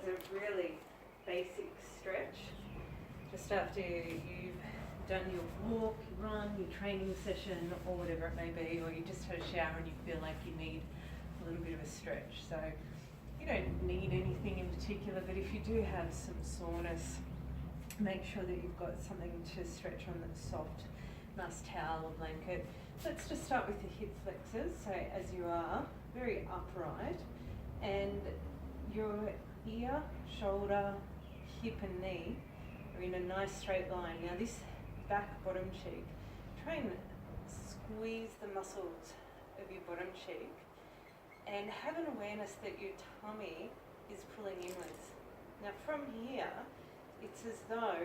is a really basic stretch. Just after you've done your walk, your run, your training session, or whatever it may be, or you just had a shower and you feel like you need a little bit of a stretch. So you don't need anything in particular, but if you do have some soreness, make sure that you've got something to stretch on that's soft, nice towel or blanket. Let's just start with the hip flexors. So as you are, very upright, and your ear, shoulder, hip and knee are in a nice straight line. Now this back bottom cheek, try and squeeze the muscles of your bottom cheek and have an awareness that your tummy is pulling inwards. Now from here, it's as though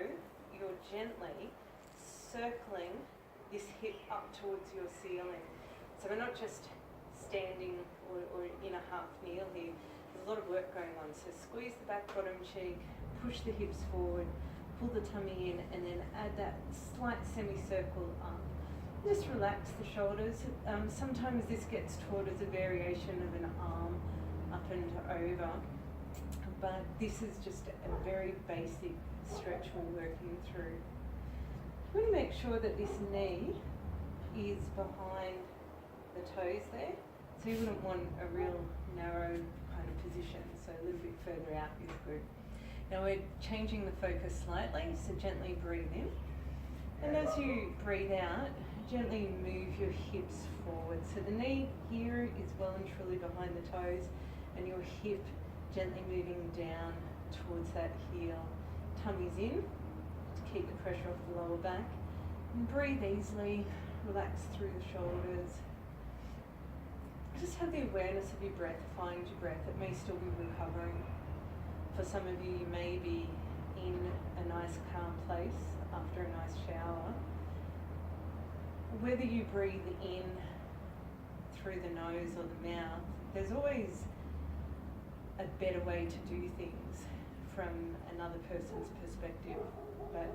you're gently circling this hip up towards your ceiling. So we're not just standing or in a half kneel here. There's a lot of work going on. So squeeze the back bottom cheek, push the hips forward, pull the tummy in, and then add that slight semicircle up. Just relax the shoulders. Sometimes this gets taught as a variation of an arm up and over, but this is just a very basic stretch we're working through. You want to make sure that this knee is behind the toes there. So you wouldn't want a real narrow kind of position, so a little bit further out is good. Now we're changing the focus slightly, so gently breathe in. And as you breathe out, gently move your hips forward. So the knee here is well and truly behind the toes, and your hip gently moving down towards that heel. Tummy's in, to keep the pressure off the lower back. And breathe easily, relax through the shoulders. Just have the awareness of your breath, find your breath. It may still be recovering. For some of you, you may be in a nice calm place after a nice shower. Whether you breathe in through the nose or the mouth, there's always a better way to do things from another person's perspective. But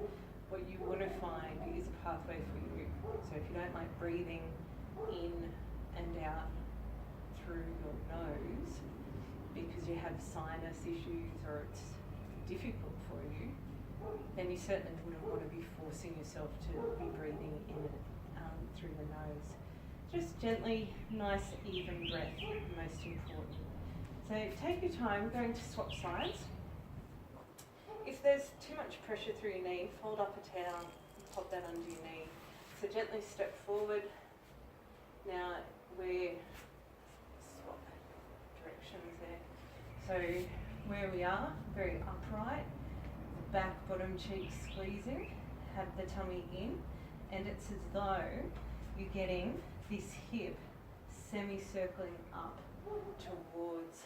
what you want to find is a pathway for you. So if you don't like breathing in and out through your nose because you have sinus issues or it's difficult for you, then you certainly wouldn't want to be forcing yourself to be breathing in through the nose. Just gently, nice even breath, most important. So take your time, we're going to swap sides. If there's too much pressure through your knee, fold up a towel and pop that under your knee. So gently step forward. Now we're swap directions there. So where we are, very upright, the back bottom cheek squeezing, have the tummy in, and it's as though you're getting this hip semicircling up towards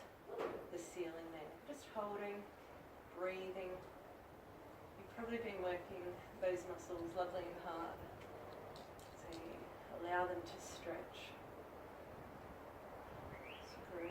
the ceiling there. Just holding, breathing. You've probably been working those muscles lovely and hard. So you allow them to stretch. Just breathe.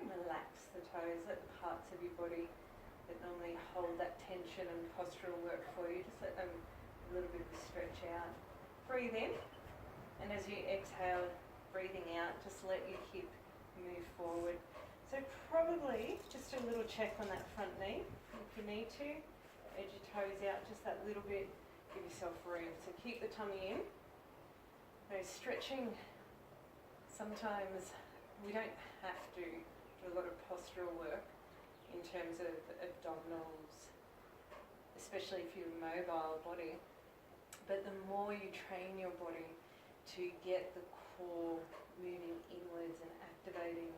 Relax the toes, let the parts of your body that normally hold that tension and postural work for you, just let them a little bit of a stretch out. Breathe in, and as you exhale, breathing out, just let your hip move forward. So probably just a little check on that front knee, if you need to. Edge your toes out just that little bit, give yourself room. So keep the tummy in. Now stretching, sometimes we don't have to a lot of postural work in terms of abdominals, especially if you're a mobile body. But the more you train your body to get the core moving inwards and activating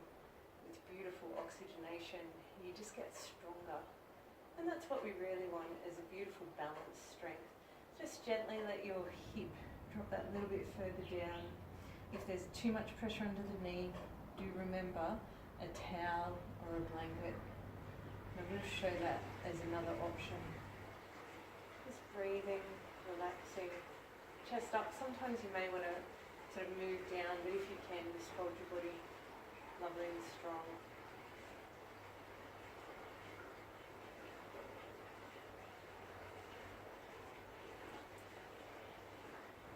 with beautiful oxygenation, you just get stronger. And that's what we really want, is a beautiful balanced strength. Just gently let your hip drop that little bit further down. If there's too much pressure under the knee, do remember a towel or a blanket. And I'm going to show that as another option. Just breathing, relaxing, chest up. Sometimes you may want to sort of move down, but if you can, just hold your body lovely and strong.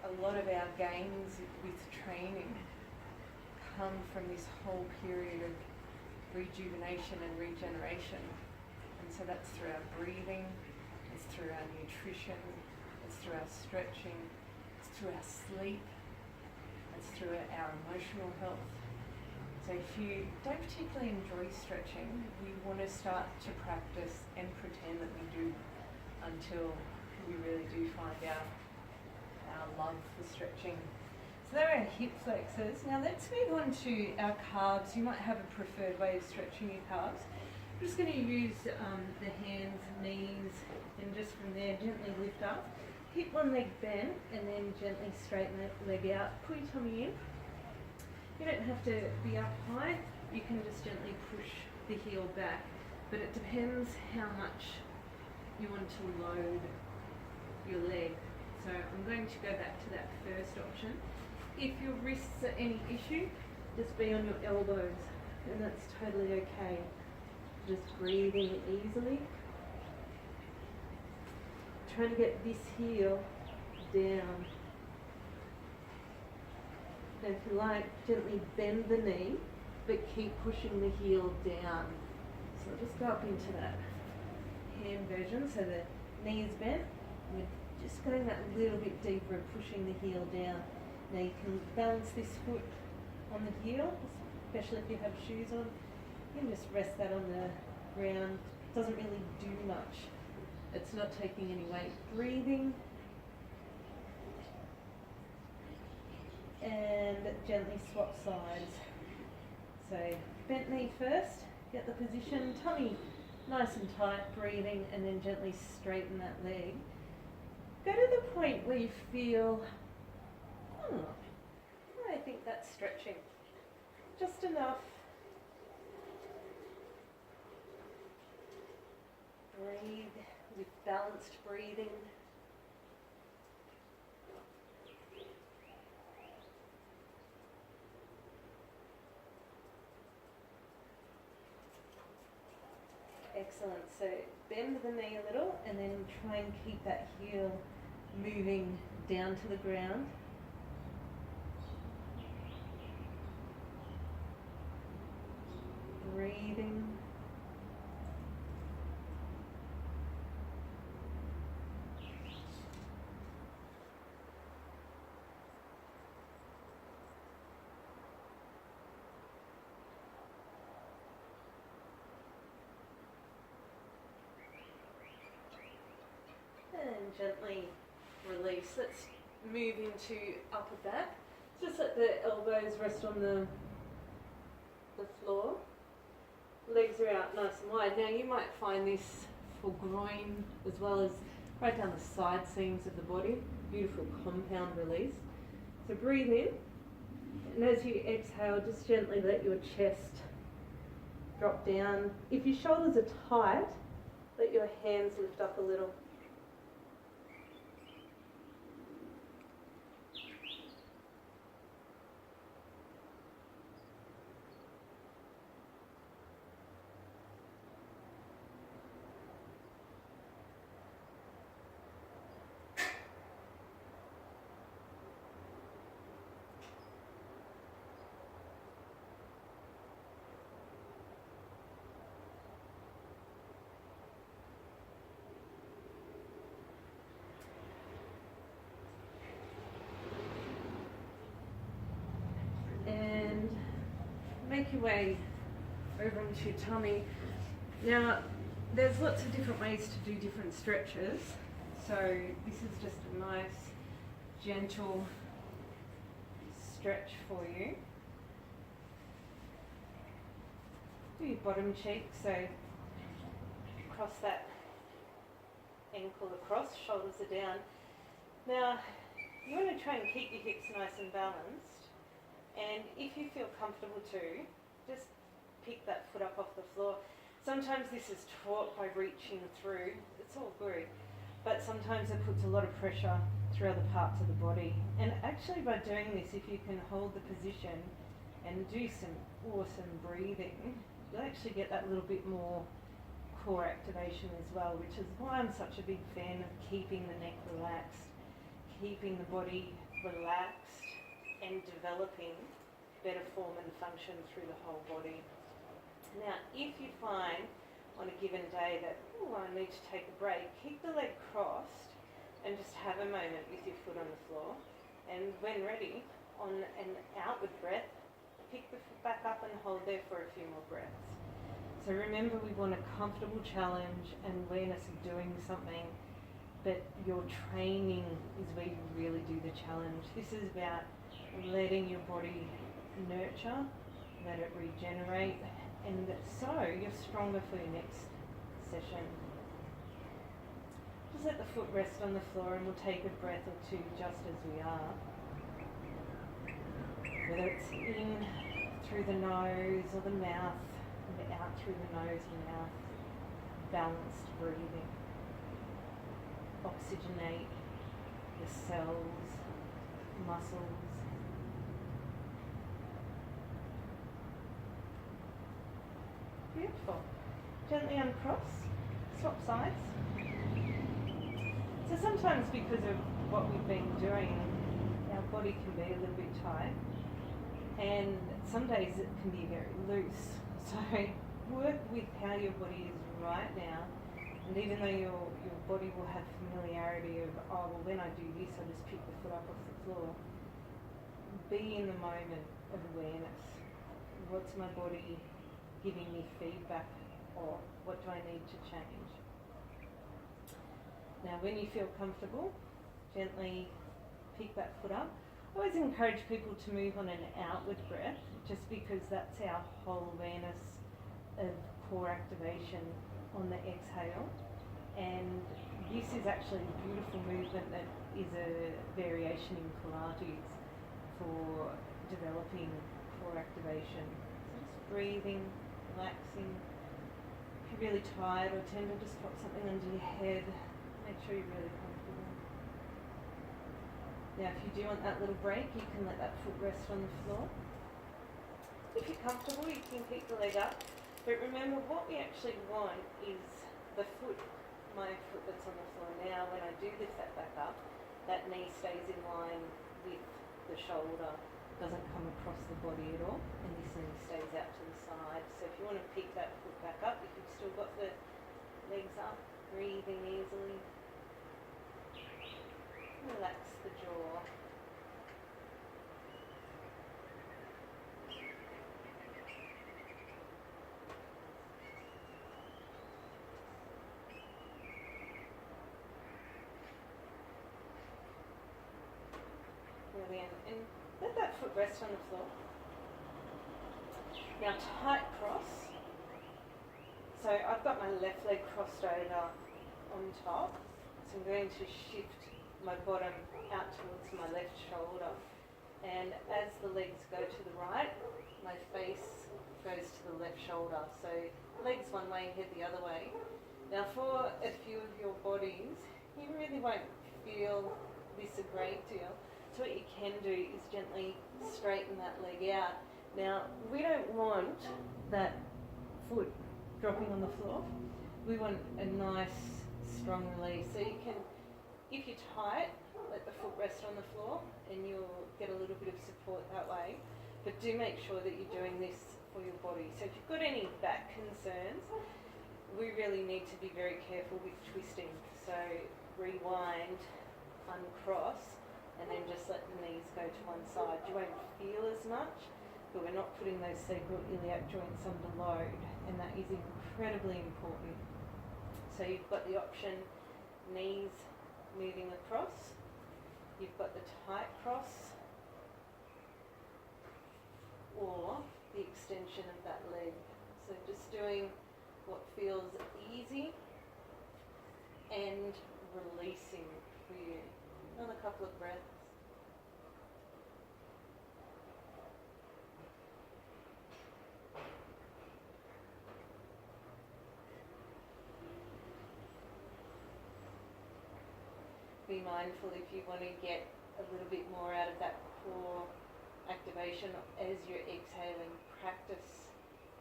A lot of our gains with training come from this whole period of rejuvenation and regeneration. And so that's through our breathing, it's through our nutrition, it's through our stretching, it's through our sleep, it's through our emotional health. So if you don't particularly enjoy stretching, we want to start to practice and pretend that we do until we really do find our love for stretching. So there are our hip flexors. Now let's move on to our calves. You might have a preferred way of stretching your calves. I'm just going to use the hands, knees, and just from there gently lift up. Hip one leg bend and then gently straighten that leg out. Pull your tummy in. You don't have to be up high. You can just gently push the heel back. But it depends how much you want to load your leg. So I'm going to go back to that first option. If your wrists are any issue, just be on your elbows, and that's totally okay. Just breathing easily. Trying to get this heel down. And if you like, gently bend the knee, but keep pushing the heel down. So just go up into that hand version, so the knee is bent. We're just going that little bit deeper and pushing the heel down. Now you can balance this foot on the heel, especially if you have shoes on. You can just rest that on the ground. It doesn't really do much. It's not taking any weight. Breathing. And gently swap sides. So bent knee first, get the position, tummy nice and tight, breathing, and then gently straighten that leg. Go to the point where you feel, I think that's stretching. Just enough. Breathe with balanced breathing. Excellent. So bend the knee a little and then try and keep that heel moving down to the ground. Breathing. And gently release. Let's move into upper back. Just let the elbows rest on the floor. Legs are out nice and wide. Now you might find this for groin as well as right down the side seams of the body. Beautiful compound release. So breathe in, and as you exhale, just gently let your chest drop down. If your shoulders are tight, let your hands lift up a little. Make your way over into your tummy. Now, there's lots of different ways to do different stretches. So this is just a nice, gentle stretch for you. Do your bottom cheek, so cross that ankle across, shoulders are down. Now, you want to try and keep your hips nice and balanced. And if you feel comfortable too, just pick that foot up off the floor. Sometimes this is taught by reaching through, it's all good, but sometimes it puts a lot of pressure through other parts of the body. And actually by doing this, if you can hold the position and do some awesome breathing, you'll actually get that little bit more core activation as well, which is why I'm such a big fan of keeping the neck relaxed, keeping the body relaxed and developing better form and function through the whole body. Now, if you find on a given day that, I need to take a break, keep the leg crossed and just have a moment with your foot on the floor. And when ready, on an outward breath, pick the foot back up and hold there for a few more breaths. So remember, we want a comfortable challenge and awareness of doing something, but your training is where you really do the challenge. This is about letting your body nurture, let it regenerate, and so you're stronger for your next session. Just let the foot rest on the floor and we'll take a breath or two just as we are. Whether it's in through the nose or the mouth, and out through the nose and mouth, balanced breathing. Oxygenate the cells, muscles. Beautiful. Gently uncross, swap sides. So sometimes because of what we've been doing, our body can be a little bit tight, and some days it can be very loose. So work with how your body is right now, and even though your body will have familiarity of, when I do this, I just pick the foot up off the floor. Be in the moment of awareness. What's my body giving me feedback, or what do I need to change? Now when you feel comfortable, gently pick that foot up. I always encourage people to move on an outward breath, just because that's our whole awareness of core activation on the exhale. And this is actually a beautiful movement that is a variation in Pilates for developing core activation. So just breathing, relaxing. If you're really tired or tender, just pop something under your head. Make sure you're really comfortable. Now, if you do want that little break, you can let that foot rest on the floor. If you're comfortable, you can keep the leg up. But remember, what we actually want is the foot, my foot that's on the floor now. When I do lift that back up, that knee stays in line with the shoulder. Doesn't come across the body at all, and this knee stays out to the side. So if you want to pick that foot back up, if you've still got the legs up, breathing easily. Relax the jaw. Brilliant. And let that foot rest on the floor. Now tight cross. So I've got my left leg crossed over on top. So I'm going to shift my bottom out towards my left shoulder. And as the legs go to the right, my face goes to the left shoulder. So legs one way, head the other way. Now for a few of your bodies, you really won't feel this a great deal. So what you can do is gently straighten that leg out. Now, we don't want that foot dropping on the floor. We want a nice, strong release. So you can, if you're tight, let the foot rest on the floor and you'll get a little bit of support that way. But do make sure that you're doing this for your body. So if you've got any back concerns, we really need to be very careful with twisting. So rewind, uncross, and then just let the knees go to one side. You won't feel as much, but we're not putting those sacroiliac joints under load, and that is incredibly important. So you've got the option, knees moving across, you've got the tight cross, or the extension of that leg. So just doing what feels easy and releasing for you. Another couple of breaths. Be mindful if you want to get a little bit more out of that core activation. activation as you're exhaling. Practice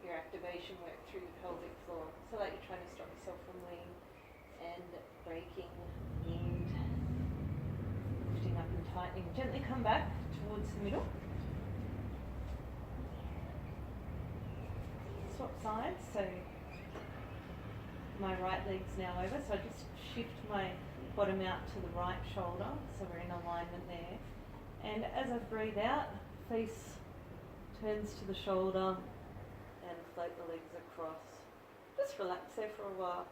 your activation work through the pelvic floor. So like you're trying to stop yourself from leaning and breaking and lifting up and tightening. Gently come back towards the middle. Swap sides, so my right leg's now over, so I just shift my bottom out to the right shoulder, so we're in alignment there. And as I breathe out, face turns to the shoulder and float the legs across. Just relax there for a while.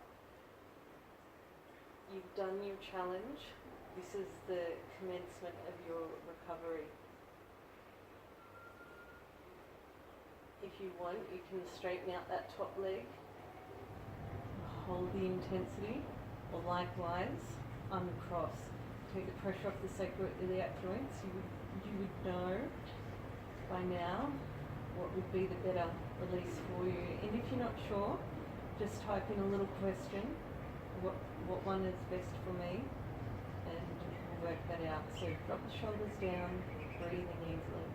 You've done your challenge. This is the commencement of your recovery. If you want, you can straighten out that top leg, hold the intensity, or likewise, uncross. Take the pressure off the sacroiliac joints. You would know by now what would be the better release for you. And if you're not sure, just type in a little question, what one is best for me, and we'll work that out. So drop the shoulders down, breathing easily.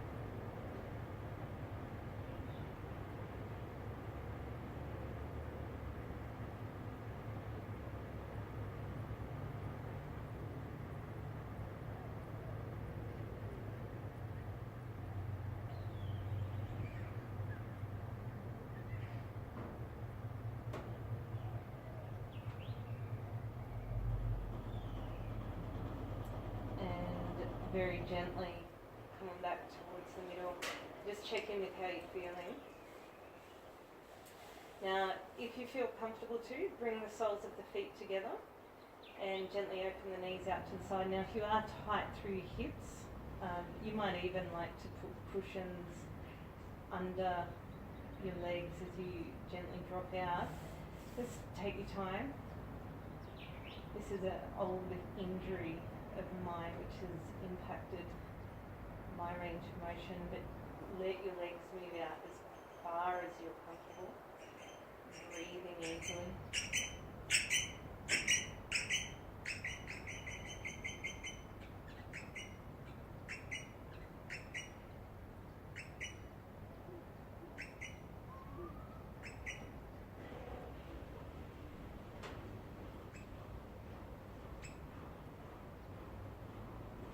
Very gently coming back towards the middle. Just check in with how you're feeling. Now, if you feel comfortable to, bring the soles of the feet together and gently open the knees out to the side. Now, if you are tight through your hips, you might even like to put cushions under your legs as you gently drop out. Just take your time. This is an old injury of mine which has impacted my range of motion, but let your legs move out as far as you're comfortable, breathing easily.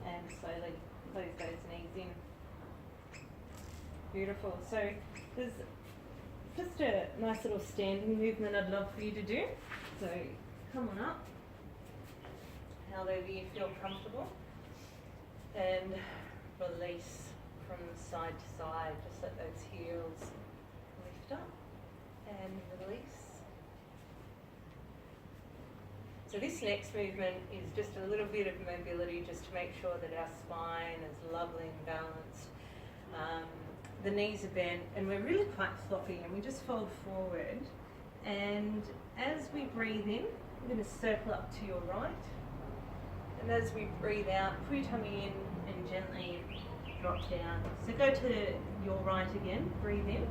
And slowly close those knees in. Beautiful. So there's just a nice little standing movement I'd love for you to do. So come on up, however you feel comfortable, and release from side to side. Just let those heels lift up and release. So this next movement is just a little bit of mobility just to make sure that our spine is lovely and balanced. The knees are bent and we're really quite floppy, and we just fold forward. And as we breathe in, we're going to circle up to your right. And as we breathe out, pull your tummy in and gently drop down. So go to your right again, breathe in.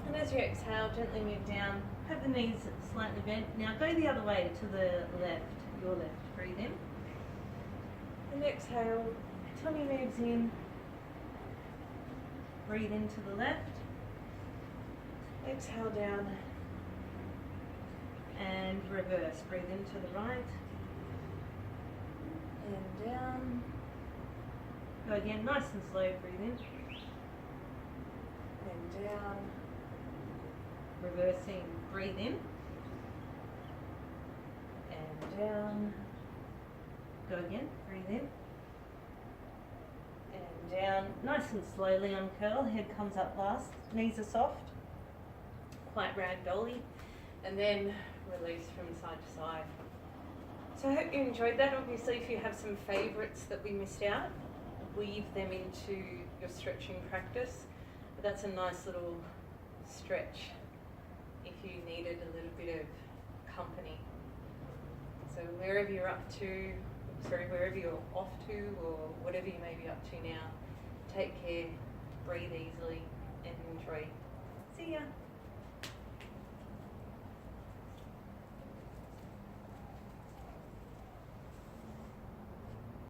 And as you exhale, gently move down. Have the knees slightly bent. Now go the other way to the left, your left. Breathe in. And exhale, tummy moves in. Breathe into the left. Exhale down. And reverse. Breathe into the right. And down. Go again, nice and slow. Breathe in. And down. Reversing, breathe in and down. Go again, breathe in and down. Nice and slowly uncurl, head comes up last, knees are soft, quite ragdolly, and then release from side to side. So I hope you enjoyed that. Obviously, if you have some favourites that we missed out, weave them into your stretching practice. But that's a nice little stretch if you needed a little bit of company. So wherever you're wherever you're off to, or whatever you may be up to now, take care, breathe easily, and enjoy. See ya.